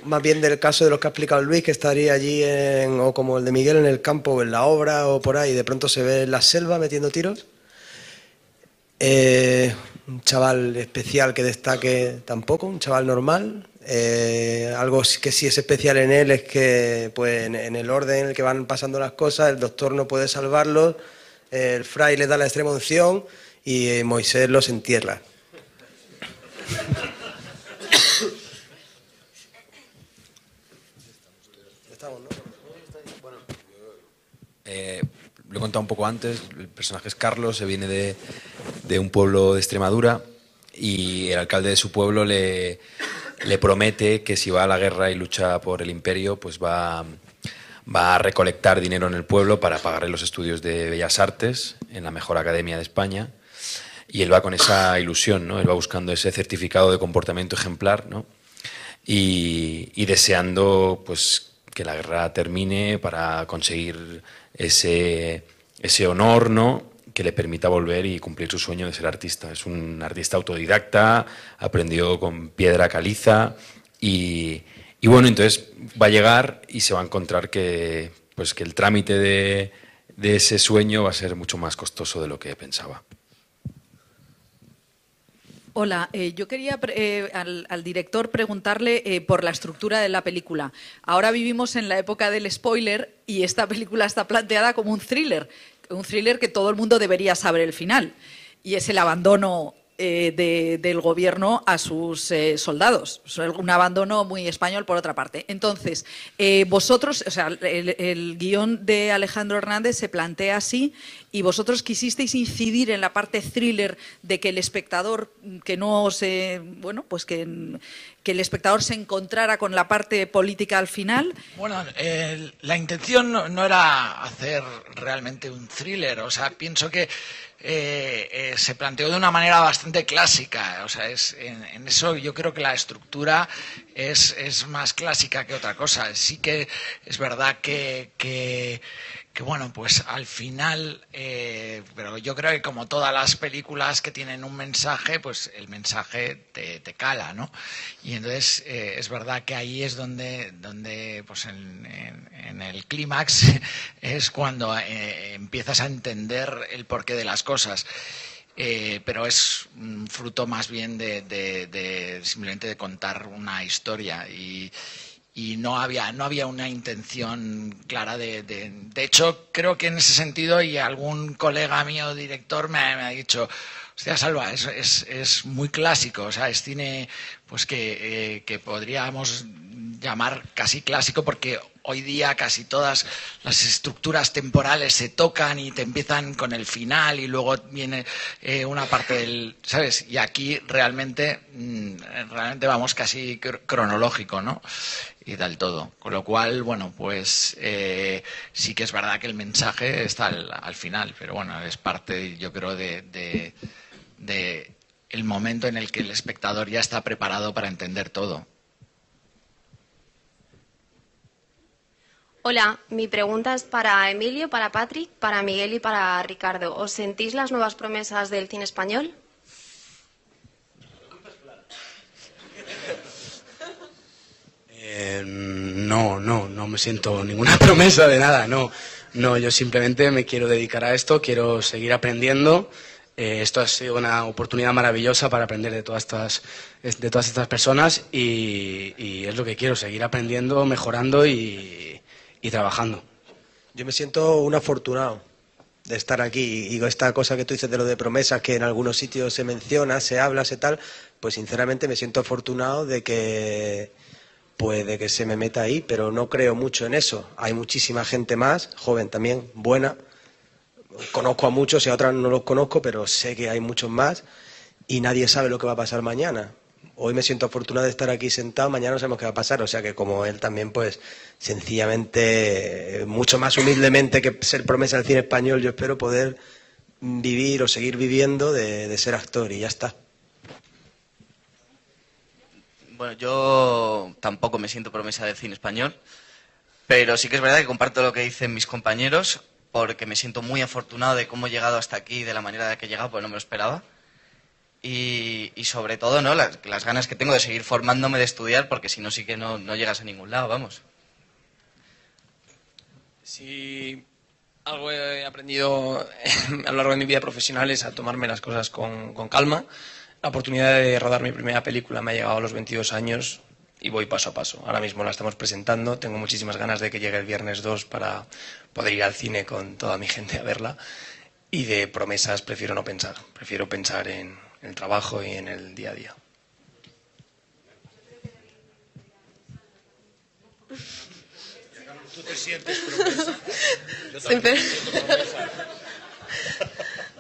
más bien del caso de los que ha explicado Luis, que estaría allí o como el de Miguel, en el campo o en la obra o por ahí, y de pronto se ve en la selva metiendo tiros. Un chaval especial que destaque tampoco, un chaval normal. Algo que sí es especial en él es que pues, en el orden en el que van pasando las cosas, el doctor no puede salvarlos, el fray le da la extrema unción y Moisés los entierra. Lo he contado un poco antes, el personaje es Carlos, se viene de un pueblo de Extremadura y el alcalde de su pueblo le promete que si va a la guerra y lucha por el imperio, pues va a recolectar dinero en el pueblo para pagarle los estudios de Bellas Artes en la mejor academia de España, y él va con esa ilusión, ¿no? Él va buscando ese certificado de comportamiento ejemplar, ¿no? y deseando pues que la guerra termine para conseguir ese honor, ¿no?, que le permita volver y cumplir su sueño de ser artista. Es un artista autodidacta, aprendió con piedra caliza y bueno, entonces va a llegar y se va a encontrar que el trámite de ese sueño va a ser mucho más costoso de lo que pensaba. Hola, yo quería al director preguntarle por la estructura de la película. Ahora vivimos en la época del spoiler y esta película está planteada como un thriller que todo el mundo debería saber el final, y es el abandono del gobierno a sus soldados. Un abandono muy español, por otra parte. Entonces, vosotros, o sea, el guión de Alejandro Hernández se plantea así, y vosotros quisisteis incidir en la parte thriller de que el espectador que el espectador se encontrara con la parte política al final. Bueno, la intención no era hacer realmente un thriller. O sea, pienso que se planteó de una manera bastante clásica. O sea, en eso yo creo que la estructura es más clásica que otra cosa. Sí que es verdad que bueno, pues al final, pero yo creo que como todas las películas que tienen un mensaje, pues el mensaje te cala, ¿no? Y entonces es verdad que ahí es donde pues en el clímax es cuando empiezas a entender el porqué de las cosas. Pero es un fruto más bien de simplemente de contar una historia y no había una intención clara de hecho, creo que en ese sentido, y algún colega mío director me ha dicho, hostia, Salva, es muy clásico, o sea, es cine pues que podríamos llamar casi clásico, porque hoy día casi todas las estructuras temporales se tocan y te empiezan con el final y luego viene una parte del, ¿sabes? Y aquí realmente vamos casi cronológico, ¿no? Y del todo. Con lo cual, bueno, pues sí que es verdad que el mensaje está al final, pero bueno, es parte, yo creo, de el momento en el que el espectador ya está preparado para entender todo. Hola, mi pregunta es para Emilio, para Patrick, para Miguel y para Ricardo. ¿Os sentís las nuevas promesas del cine español? No me siento ninguna promesa de nada, no, yo simplemente me quiero dedicar a esto, quiero seguir aprendiendo. Esto ha sido una oportunidad maravillosa para aprender de todas estas personas y es lo que quiero, seguir aprendiendo, mejorando y trabajando. Yo me siento un afortunado de estar aquí, y esta cosa que tú dices de lo de promesas, que en algunos sitios se menciona, se habla, se tal, pues sinceramente me siento afortunado de que se me meta ahí, pero no creo mucho en eso. Hay muchísima gente más, joven también, buena. Conozco a muchos y a otras no los conozco, pero sé que hay muchos más y nadie sabe lo que va a pasar mañana. Hoy me siento afortunado de estar aquí sentado, mañana no sabemos qué va a pasar, o sea que como él también, pues sencillamente, mucho más humildemente que ser promesa del cine español, yo espero poder vivir o seguir viviendo de ser actor y ya está. Bueno, yo tampoco me siento promesa del cine español, pero sí que es verdad que comparto lo que dicen mis compañeros, porque me siento muy afortunado de cómo he llegado hasta aquí, de la manera de que he llegado, porque no me lo esperaba. Y sobre todo, ¿no?, las ganas que tengo de seguir formándome, de estudiar, porque si no, sí que no llegas a ningún lado, vamos. Si algo he aprendido a lo largo de mi vida profesional es a tomarme las cosas con calma. La oportunidad de rodar mi primera película me ha llegado a los 22 años y voy paso a paso. Ahora mismo la estamos presentando, tengo muchísimas ganas de que llegue el viernes 2 para poder ir al cine con toda mi gente a verla. Y de promesas prefiero no pensar, prefiero pensar en el trabajo y en el día a día. ¿Tú te sientes promesa? Yo también me siento promesa.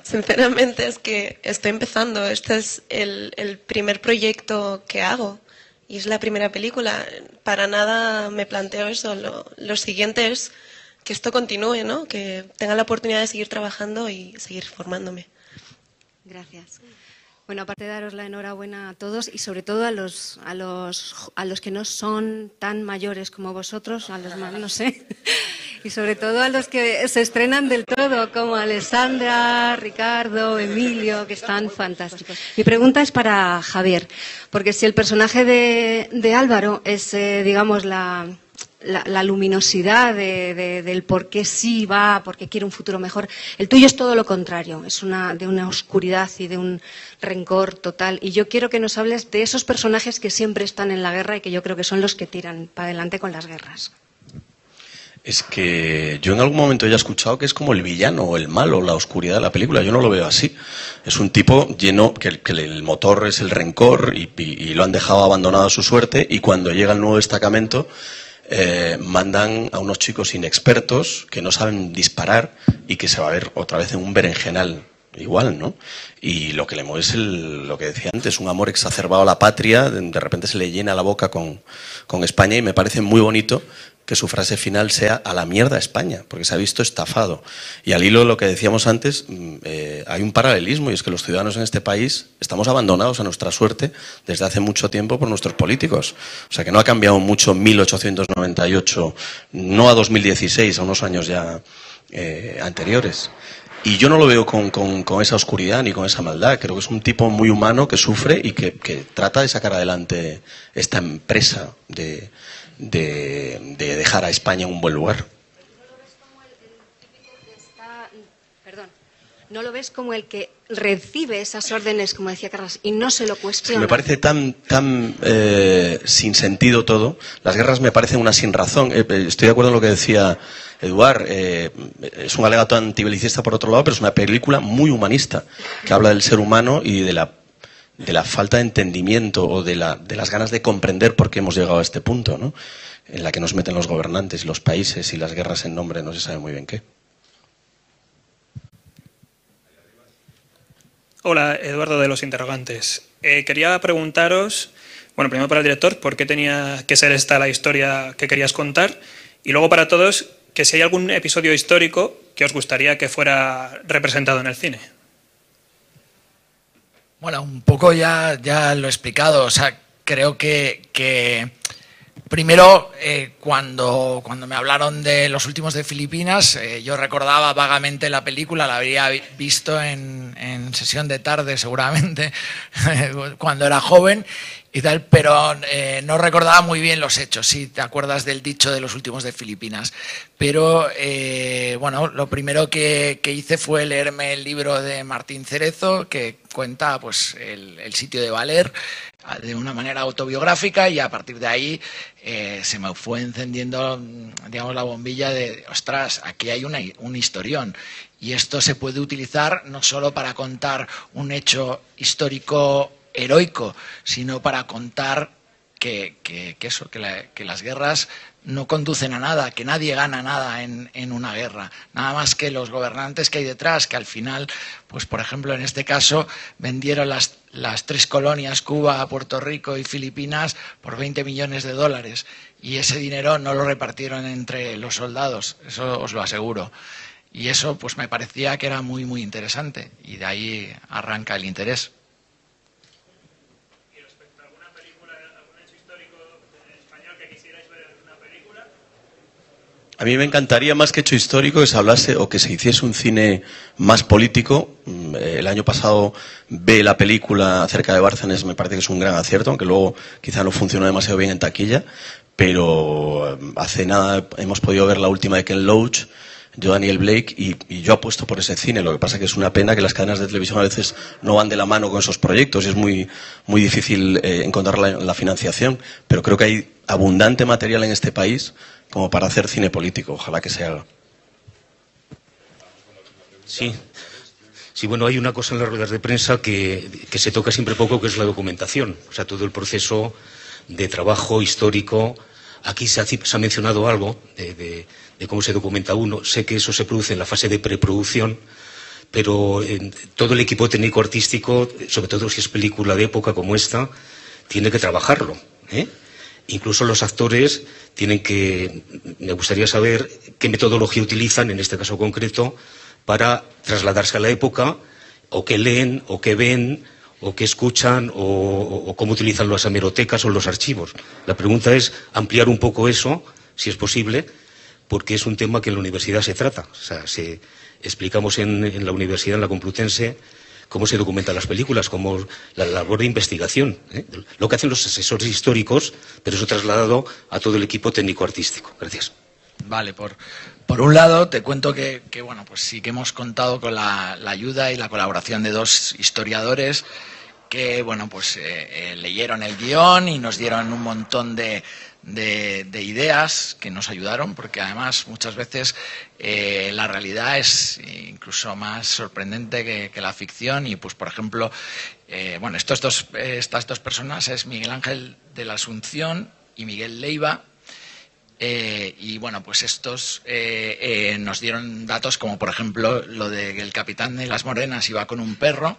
Sinceramente es que estoy empezando, este es el primer proyecto que hago y es la primera película. Para nada me planteo eso, lo siguiente es que esto continúe, ¿no? Que tenga la oportunidad de seguir trabajando y seguir formándome. Gracias. Bueno, aparte de daros la enhorabuena a todos y sobre todo a los que no son tan mayores como vosotros, a los más, no sé, y sobre todo a los que se estrenan del todo, como Alessandra, Ricardo, Emilio, que están fantásticos. Mi pregunta es para Javier, porque si el personaje de Álvaro es, digamos, la luminosidad del por qué sí va, porque quiere un futuro mejor. El tuyo es todo lo contrario, es de una oscuridad y de un rencor total. Y yo quiero que nos hables de esos personajes que siempre están en la guerra y que yo creo que son los que tiran para adelante con las guerras. Es que yo en algún momento ya he escuchado que es como el villano o el malo, la oscuridad de la película. Yo no lo veo así. Es un tipo lleno, que el motor es el rencor y lo han dejado abandonado a su suerte, y cuando llega el nuevo destacamento mandan a unos chicos inexpertos que no saben disparar y que se va a ver otra vez en un berenjenal igual, ¿no? Y lo que le mueve es lo que decía antes, un amor exacerbado a la patria. De repente se le llena la boca con España, y me parece muy bonito que su frase final sea "a la mierda España", porque se ha visto estafado. Y al hilo de lo que decíamos antes, hay un paralelismo, y es que los ciudadanos en este país estamos abandonados a nuestra suerte desde hace mucho tiempo por nuestros políticos. O sea que no ha cambiado mucho 1898, no a 2016, a unos años ya anteriores. Y yo no lo veo con esa oscuridad ni con esa maldad. Creo que es un tipo muy humano que sufre y que trata de sacar adelante esta empresa de dejar a España en un buen lugar. ¿No lo ves como el que recibe esas órdenes, como decía Carlos, y no se lo cuestiona? Me parece tan sin sentido todo. Las guerras me parecen una sin razón. Estoy de acuerdo en lo que decía Eduard. Es un alegato antibelicista por otro lado, pero es una película muy humanista, que habla del ser humano y de la falta de entendimiento o de las ganas de comprender por qué hemos llegado a este punto, ¿no? En la que nos meten los gobernantes y los países y las guerras en nombre no se sabe muy bien qué. Hola, Eduardo de Los Interrogantes. Quería preguntaros, bueno, primero para el director, ¿por qué tenía que ser esta la historia que querías contar? Y luego para todos, que si hay algún episodio histórico que os gustaría que fuera representado en el cine. Bueno, un poco ya lo he explicado. O sea, creo que primero, cuando me hablaron de Los últimos de Filipinas, yo recordaba vagamente la película, la había visto en sesión de tarde seguramente, cuando era joven y tal, pero no recordaba muy bien los hechos. Sí, te acuerdas del dicho de Los últimos de Filipinas. Pero, bueno, lo primero que hice fue leerme el libro de Martín Cerezo, que cuenta pues el sitio de Valer, de una manera autobiográfica, y a partir de ahí se me fue encendiendo, digamos, la bombilla de, ostras, aquí hay un historión, y esto se puede utilizar no solo para contar un hecho histórico heroico, sino para contar que las guerras no conducen a nada, que nadie gana nada en una guerra, nada más que los gobernantes que hay detrás, que al final, pues por ejemplo en este caso, vendieron las 3 colonias, Cuba, Puerto Rico y Filipinas, por 20 millones de dólares, y ese dinero no lo repartieron entre los soldados, eso os lo aseguro. Y eso pues me parecía que era muy, muy interesante, y de ahí arranca el interés. A mí me encantaría, más que hecho histórico, que se hablase o que se hiciese un cine más político. El año pasado vi la película acerca de Bárcenas, me parece que es un gran acierto, aunque luego quizá no funcionó demasiado bien en taquilla, pero hace nada hemos podido ver la última de Ken Loach, yo Daniel Blake, y yo apuesto por ese cine. Lo que pasa es que es una pena que las cadenas de televisión a veces no van de la mano con esos proyectos y es muy, muy difícil encontrar la financiación, pero creo que hay abundante material en este país como para hacer cine político. Ojalá que se haga. Sí. Sí, bueno, hay una cosa en las ruedas de prensa que se toca siempre poco, que es la documentación. O sea, todo el proceso de trabajo histórico. Aquí se ha mencionado algo de cómo se documenta uno. Sé que eso se produce en la fase de preproducción, pero todo el equipo técnico-artístico, sobre todo si es película de época como esta, tiene que trabajarlo, ¿eh? Incluso los actores tienen que... Me gustaría saber qué metodología utilizan, en este caso concreto, para trasladarse a la época, o qué leen, o qué ven, o qué escuchan, o cómo utilizan las hemerotecas o los archivos. La pregunta es ampliar un poco eso, si es posible, porque es un tema que en la universidad se trata. O sea, explicamos en la universidad, en la Complutense, cómo se documentan las películas, cómo la labor de investigación, ¿eh? Lo que hacen los asesores históricos, pero eso trasladado a todo el equipo técnico-artístico. Gracias. Vale, por un lado te cuento que bueno, pues sí que hemos contado con la ayuda y la colaboración de 2 historiadores que, bueno, pues leyeron el guión y nos dieron un montón de ideas que nos ayudaron, porque además muchas veces la realidad es incluso más sorprendente que la ficción. Y pues por ejemplo, bueno, estas dos personas es Miguel Ángel de la Asunción y Miguel Leiva. Y bueno, pues estos nos dieron datos como por ejemplo lo de que el capitán de las Morenas iba con un perro,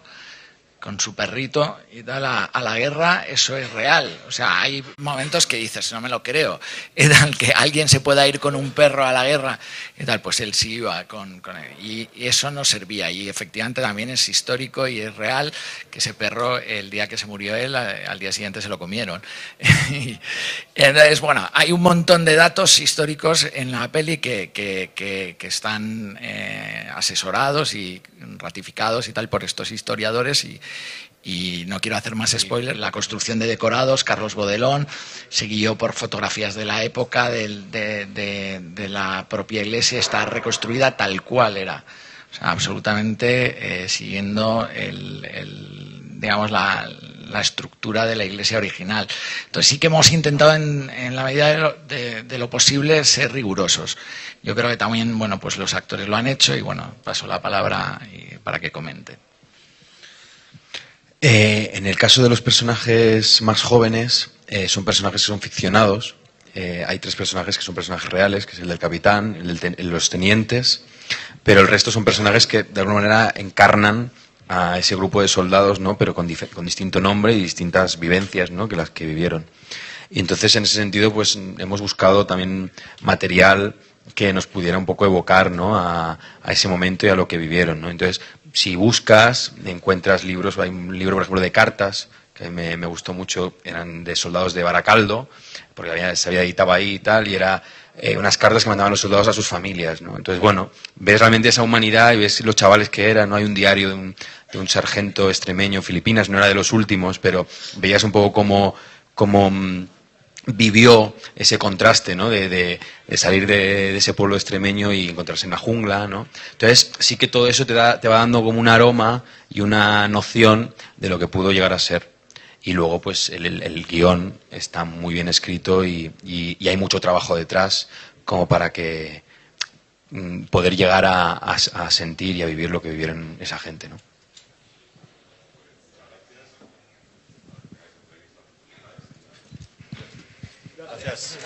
con su perrito y tal a la guerra, eso es real. O sea, hay momentos que dices, no me lo creo, y tal, que alguien se pueda ir con un perro a la guerra y tal, pues él sí iba con él. Y eso no servía, y efectivamente también es histórico y es real que ese perro, el día que se murió él, al día siguiente se lo comieron. Y entonces, bueno, hay un montón de datos históricos en la peli que están asesorados y ratificados y tal por estos historiadores, y no quiero hacer más spoilers. La construcción de decorados, Carlos Bodelón, se guió por fotografías de la época de la propia iglesia, está reconstruida tal cual era, o sea, absolutamente siguiendo digamos la estructura de la iglesia original. Entonces sí que hemos intentado en la medida de lo posible ser rigurosos. Yo creo que también, bueno, pues los actores lo han hecho, y bueno, paso la palabra para que comenten. En el caso de los personajes más jóvenes, son personajes que son ficcionados. Hay 3 personajes que son personajes reales, que es el del capitán, los tenientes, pero el resto son personajes que de alguna manera encarnan a ese grupo de soldados, ¿no? Pero con distinto nombre y distintas vivencias, ¿no? Que las que vivieron. Y entonces, en ese sentido, pues hemos buscado también material que nos pudiera un poco evocar, ¿no? a ese momento y a lo que vivieron, ¿no? Entonces, si buscas, encuentras libros. Hay un libro, por ejemplo, de cartas que me gustó mucho, eran de soldados de Baracaldo, porque se había editado ahí y tal, y era unas cartas que mandaban los soldados a sus familias, ¿no? Entonces, bueno, ves realmente esa humanidad y ves los chavales que eran, ¿no? Hay un diario de un sargento extremeño, Filipinas, no era de los últimos, pero veías un poco cómo vivió ese contraste, ¿no? de salir de ese pueblo extremeño y encontrarse en la jungla, ¿no? Entonces sí que todo eso te va dando como un aroma y una noción de lo que pudo llegar a ser. Y luego pues el guión está muy bien escrito y hay mucho trabajo detrás como para que poder llegar a sentir y a vivir lo que vivieron esa gente, ¿no? Gracias.